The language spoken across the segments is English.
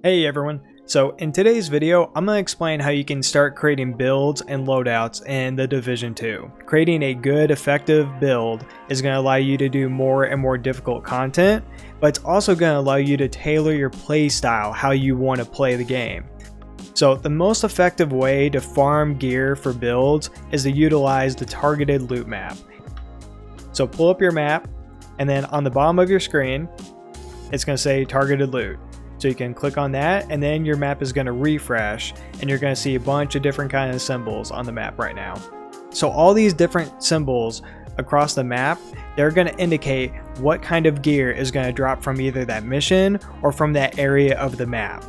Hey everyone, so in today's video I'm going to explain how you can start creating builds and loadouts in the Division 2. Creating a good effective build is going to allow you to do more and more difficult content, but it's also going to allow you to tailor your play style how you want to play the game. So the most effective way to farm gear for builds is to utilize the targeted loot map. So pull up your map, and then on the bottom of your screen it's going to say targeted loot. So you can click on that, and then your map is going to refresh and you're going to see a bunch of different kinds of symbols on the map right now. So all these different symbols across the map, they're going to indicate what kind of gear is going to drop from either that mission or from that area of the map.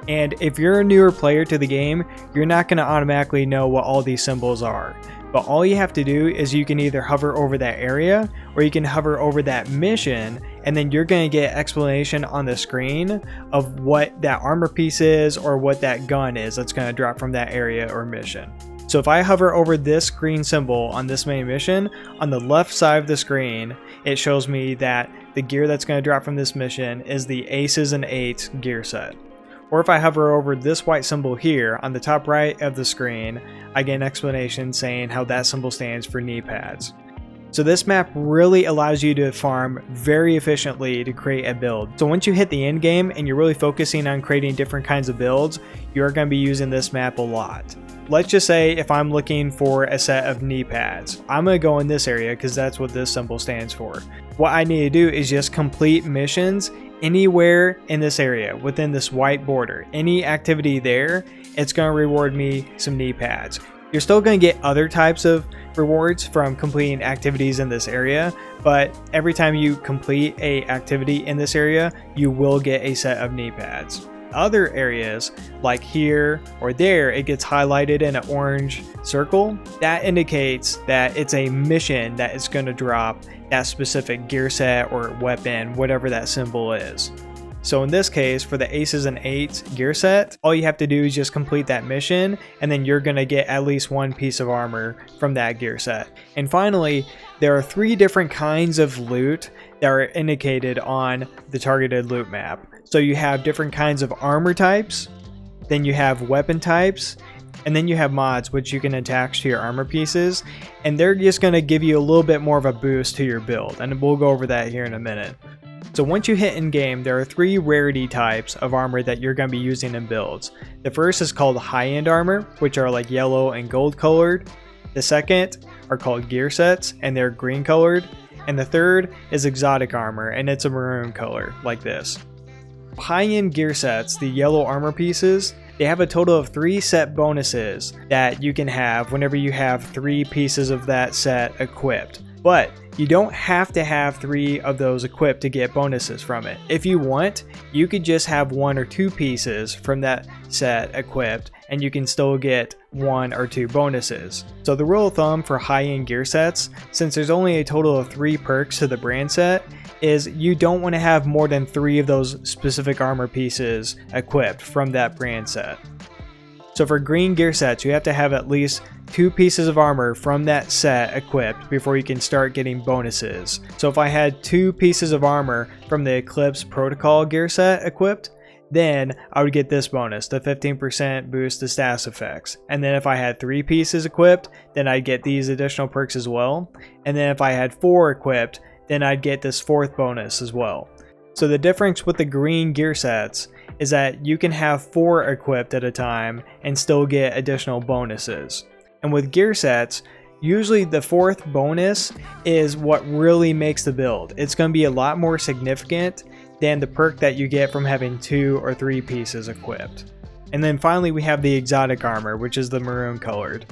And if you're a newer player to the game, you're not going to automatically know what all these symbols are. But all you have to do is you can either hover over that area or you can hover over that mission, and then you're going to get explanation on the screen of what that armor piece is or what that gun is that's going to drop from that area or mission. So if I hover over this green symbol on this main mission, on the left side of the screen it shows me that the gear that's going to drop from this mission is the Aces and Eights gear set. Or if I hover over this white symbol here on the top right of the screen, I get an explanation saying how that symbol stands for knee pads. So this map really allows you to farm very efficiently to create a build. So once you hit the end game and you're really focusing on creating different kinds of builds, you're going to be using this map a lot. Let's just say if I'm looking for a set of knee pads, I'm going to go in this area because that's what this symbol stands for. What I need to do is just complete missions anywhere in this area within this white border. Any activity there, it's going to reward me some knee pads. You're still going to get other types of rewards from completing activities in this area, but every time you complete a activity in this area, you will get a set of knee pads. Other areas like here or there, it gets highlighted in an orange circle. That indicates that it's a mission that is going to drop that specific gear set or weapon, whatever that symbol is. So in this case, for the Aces and Eights gear set, all you have to do is just complete that mission, and then you're going to get at least one piece of armor from that gear set. And finally, there are 3 different kinds of loot that are indicated on the targeted loot map. So you have different kinds of armor types, then you have weapon types, and then you have mods which you can attach to your armor pieces, and they're just going to give you a little bit more of a boost to your build, and we'll go over that here in a minute. So once you hit in game, there are 3 rarity types of armor that you're going to be using in builds. The first is called high-end armor, which are like yellow and gold colored. The second are called gear sets, and they're green colored. And the third is exotic armor, and it's a maroon color like this. High-end gear sets, the yellow armor pieces, they have a total of 3 set bonuses that you can have whenever you have 3 pieces of that set equipped. But you don't have to have 3 of those equipped to get bonuses from it. If you want, you could just have 1 or 2 pieces from that set equipped and you can still get 1 or 2 bonuses. So the rule of thumb for high-end gear sets, since there's only a total of 3 perks to the brand set, is you don't want to have more than 3 of those specific armor pieces equipped from that brand set. So for green gear sets, you have to have at least 2 pieces of armor from that set equipped before you can start getting bonuses. So if I had 2 pieces of armor from the Eclipse Protocol gear set equipped, then I would get this bonus, the 15% boost to status effects. And then if I had 3 pieces equipped, then I'd get these additional perks as well. And then if I had 4 equipped, then I'd get this 4th bonus as well. So the difference with the green gear sets is that you can have 4 equipped at a time and still get additional bonuses. And with gear sets, usually the 4th bonus is what really makes the build. It's going to be a lot more significant than the perk that you get from having 2 or 3 pieces equipped. And then finally we have the exotic armor, which is the maroon colored.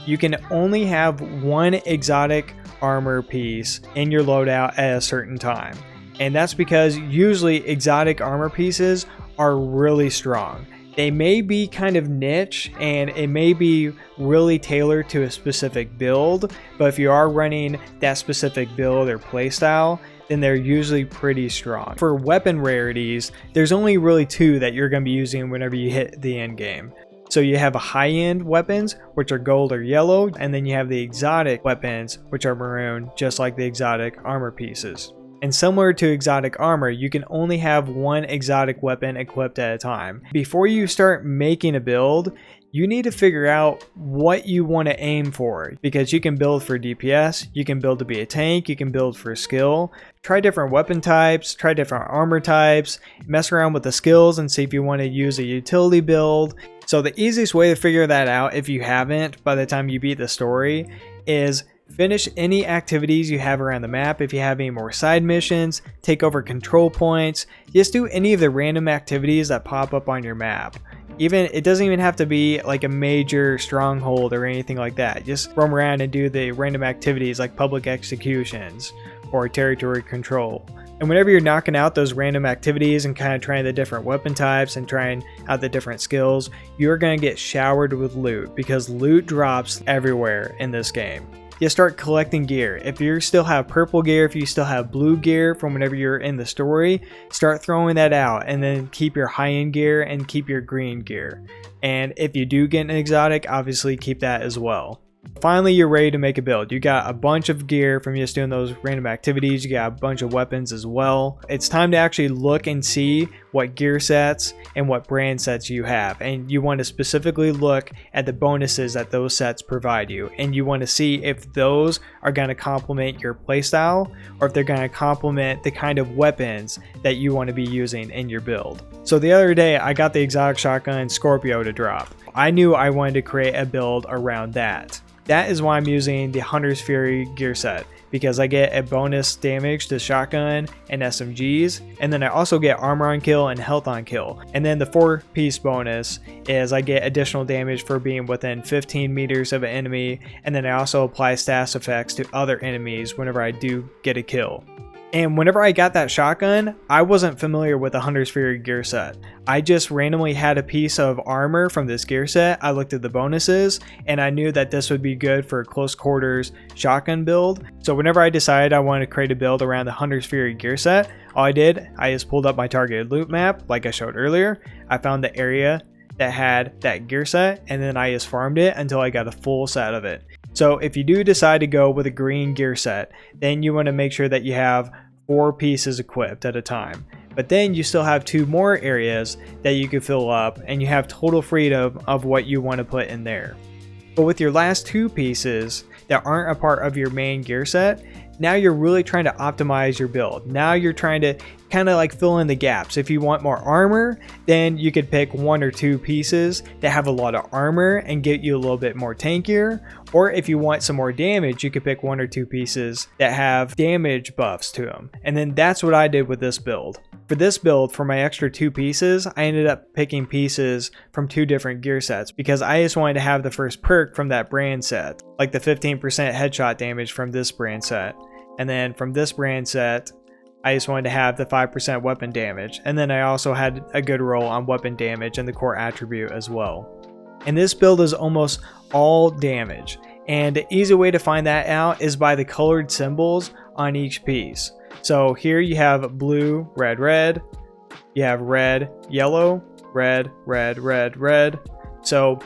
You can only have 1 exotic armor piece in your loadout at a certain time. And that's because usually exotic armor pieces are really strong. They may be kind of niche and it may be really tailored to a specific build, but if you are running that specific build or playstyle, then they're usually pretty strong. For weapon rarities, there's only really 2 that you're going to be using whenever you hit the end game. So you have a high-end weapons, which are gold or yellow, and then you have the exotic weapons, which are maroon, just like the exotic armor pieces. And similar to exotic armor, you can only have one exotic weapon equipped at a time. Before you start making a build, you need to figure out what you want to aim for, because you can build for DPS, you can build to be a tank, you can build for skill. Try different weapon types, try different armor types, mess around with the skills and see if you want to use a utility build. So the easiest way to figure that out, if you haven't by the time you beat the story, is finish any activities you have around the map. If you have any more side missions, take over control points, just do any of the random activities that pop up on your map. It doesn't even have to be like a major stronghold or anything like that. Just roam around and do the random activities like public executions or territory control. And whenever you're knocking out those random activities and kind of trying the different weapon types and trying out the different skills, you're going to get showered with loot, because loot drops everywhere in this game. You start collecting gear. If you still have purple gear, if you still have blue gear from whenever you're in the story, start throwing that out, and then keep your high-end gear and keep your green gear. And if you do get an exotic, obviously keep that as well. Finally, you're ready to make a build. You got a bunch of gear from just doing those random activities. You got a bunch of weapons as well. It's time to actually look and see what gear sets and what brand sets you have. And you want to specifically look at the bonuses that those sets provide you. And you want to see if those are going to complement your playstyle, or if they're going to complement the kind of weapons that you want to be using in your build. So the other day, I got the exotic shotgun Scorpio to drop. I knew I wanted to create a build around that. That is why I'm using the Hunter's Fury gear set, because I get a bonus damage to shotgun and SMGs, and then I also get armor on kill and health on kill. And then the 4-piece bonus is I get additional damage for being within 15 meters of an enemy, and then I also apply status effects to other enemies whenever I do get a kill. And whenever I got that shotgun, I wasn't familiar with the Hunter's Fury gear set. I just randomly had a piece of armor from this gear set. I looked at the bonuses and I knew that this would be good for a close quarters shotgun build. So whenever I decided I wanted to create a build around the Hunter's Fury gear set, all I did, I just pulled up my targeted loot map like I showed earlier. I found the area that had that gear set, and then I just farmed it until I got a full set of it. So if you do decide to go with a green gear set, then you want to make sure that you have 4 pieces equipped at a time. But then you still have 2 more areas that you can fill up, and you have total freedom of what you want to put in there. But with your last 2 pieces that aren't a part of your main gear set, now you're really trying to optimize your build. Now you're trying to kind of like fill in the gaps. If you want more armor, then you could pick 1 or 2 pieces that have a lot of armor and get you a little bit more tankier. Or if you want some more damage, you could pick 1 or 2 pieces that have damage buffs to them. And then that's what I did with this build. For this build, for my extra 2 pieces, I ended up picking pieces from 2 different gear sets, because I just wanted to have the first perk from that brand set, like the 15% headshot damage from this brand set. And then from this brand set, I just wanted to have the 5% weapon damage. And then I also had a good roll on weapon damage and the core attribute as well. And this build is almost all damage. And the easy way to find that out is by the colored symbols on each piece. So here you have blue, red, red. You have red, yellow, red, red, red, red. So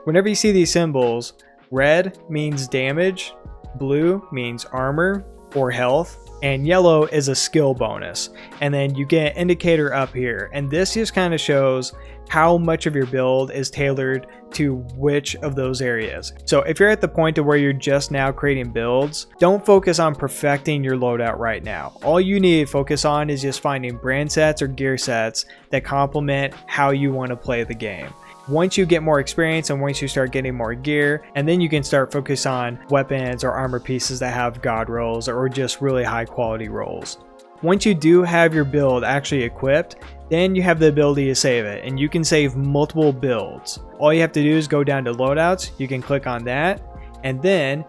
whenever you see these symbols, red means damage, blue means armor or health, and yellow is a skill bonus. And then you get an indicator up here, and this just kind of shows how much of your build is tailored to which of those areas. So if you're at the point of where you're just now creating builds, don't focus on perfecting your loadout right now. All you need to focus on is just finding brand sets or gear sets that complement how you want to play the game. Once you get more experience and once you start getting more gear, and then you can start focus on weapons or armor pieces that have god rolls or just really high quality rolls. Once you do have your build actually equipped, then you have the ability to save it, and you can save multiple builds. All you have to do is go down to loadouts, you can click on that, and then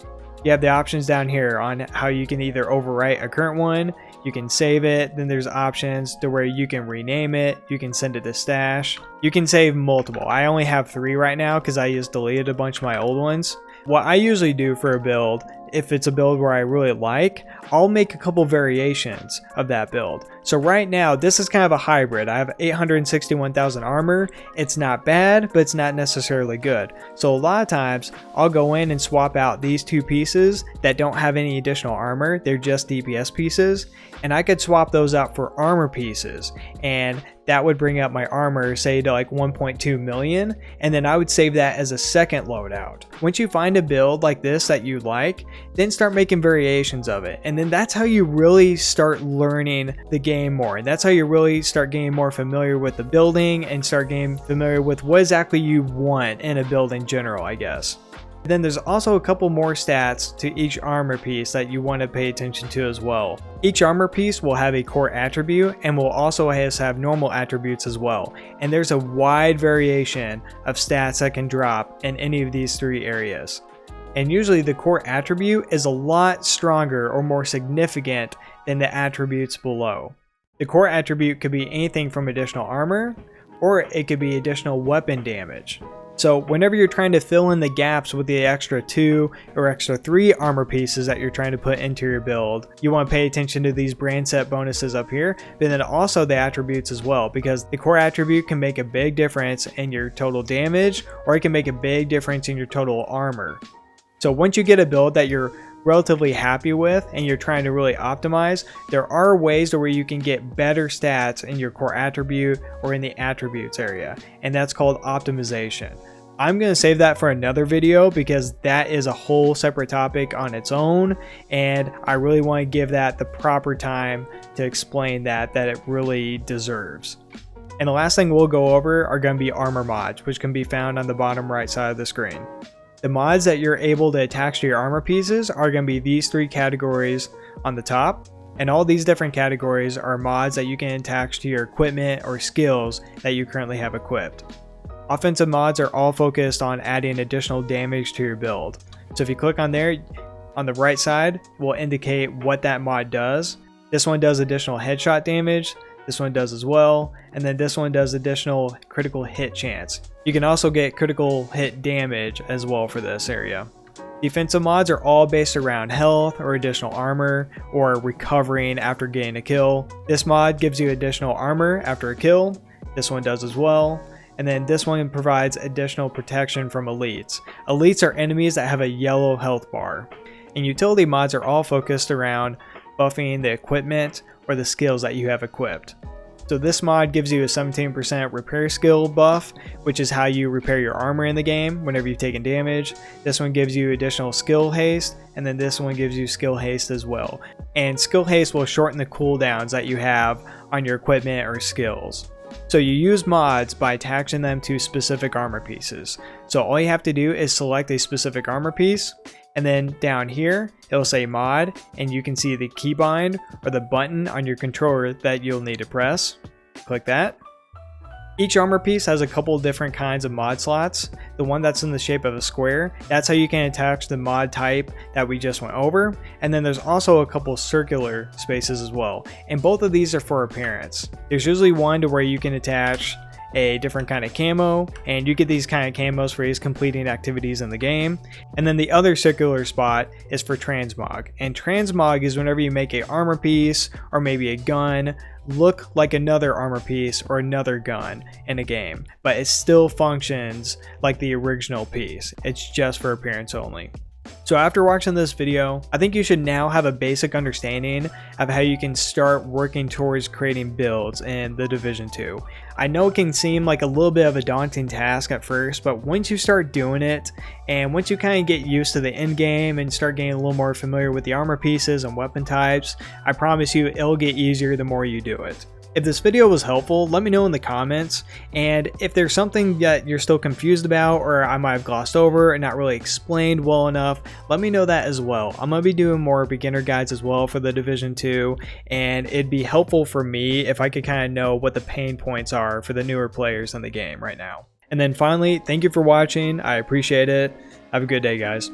you have the options down here on how you can either overwrite a current one, you can save it, then there's options to where you can rename it, you can send it to stash, you can save multiple. I only have 3 right now because I just deleted a bunch of my old ones. What I usually do for a build if it's a build where I really like, I'll make a couple variations of that build. So right now, this is kind of a hybrid. I have 861,000 armor. It's not bad, but it's not necessarily good. So a lot of times, I'll go in and swap out these two pieces that don't have any additional armor. They're just DPS pieces, and I could swap those out for armor pieces, and that would bring up my armor, say, to like 1.2 million, and then I would save that as a second loadout. Once you find a build like this that you like, then start making variations of it, and then that's how you really start learning the game more, and that's how you really start getting more familiar with the building and start getting familiar with what exactly you want in a build in general, I guess. Then there's also a couple more stats to each armor piece that you want to pay attention to as well. Each armor piece will have a core attribute and will also have normal attributes as well. And there's a wide variation of stats that can drop in any of these three areas. And usually the core attribute is a lot stronger or more significant than the attributes below. The core attribute could be anything from additional armor, or it could be additional weapon damage. So whenever you're trying to fill in the gaps with the extra 2 or extra 3 armor pieces that you're trying to put into your build, you want to pay attention to these brand set bonuses up here, but then also the attributes as well, because the core attribute can make a big difference in your total damage, or it can make a big difference in your total armor. So once you get a build that you're relatively happy with and you're trying to really optimize, there are ways to where you can get better stats in your core attribute or in the attributes area, and that's called optimization. I'm going to save that for another video because that is a whole separate topic on its own, and I really want to give that the proper time to explain that it really deserves. And the last thing we'll go over are going to be armor mods, which can be found on the bottom right side of the screen. The mods that you're able to attach to your armor pieces are going to be these 3 categories on the top, and all these different categories are mods that you can attach to your equipment or skills that you currently have equipped. Offensive mods are all focused on adding additional damage to your build. So if you click on there, on the right side will indicate what that mod does. This one does additional headshot damage, this one does as well, and then this one does additional critical hit chance. You can also get critical hit damage as well for this area. Defensive mods are all based around health or additional armor or recovering after getting a kill. This mod gives you additional armor after a kill. This one does as well. And then this one provides additional protection from elites. Elites are enemies that have a yellow health bar. And utility mods are all focused around buffing the equipment or the skills that you have equipped. So this mod gives you a 17% repair skill buff, which is how you repair your armor in the game whenever you've taken damage. This one gives you additional skill haste, and then this one gives you skill haste as well. And skill haste will shorten the cooldowns that you have on your equipment or skills. So you use mods by attaching them to specific armor pieces. So all you have to do is select a specific armor piece, and then down here it'll say mod, and you can see the keybind or the button on your controller that you'll need to press. Click that. Each armor piece has a couple different kinds of mod slots. The one that's in the shape of a square, that's how you can attach the mod type that we just went over. And then there's also a couple circular spaces as well. And both of these are for appearance. There's usually one to where you can attach a different kind of camo, and you get these kind of camos for completing activities in the game. And then the other circular spot is for transmog, and transmog is whenever you make a armor piece or maybe a gun look like another armor piece or another gun in a game, but it still functions like the original piece. It's just for appearance only. So after watching this video, I think you should now have a basic understanding of how you can start working towards creating builds in The Division 2. I know it can seem like a little bit of a daunting task at first, but once you start doing it, and once you kind of get used to the end game and start getting a little more familiar with the armor pieces and weapon types, I promise you it'll get easier the more you do it. If this video was helpful, let me know in the comments, and if there's something that you're still confused about or I might have glossed over and not really explained well enough, let me know that as well. I'm going to be doing more beginner guides as well for The Division 2, and it'd be helpful for me if I could kind of know what the pain points are for the newer players in the game right now. And then finally, thank you for watching. I appreciate it. Have a good day, guys.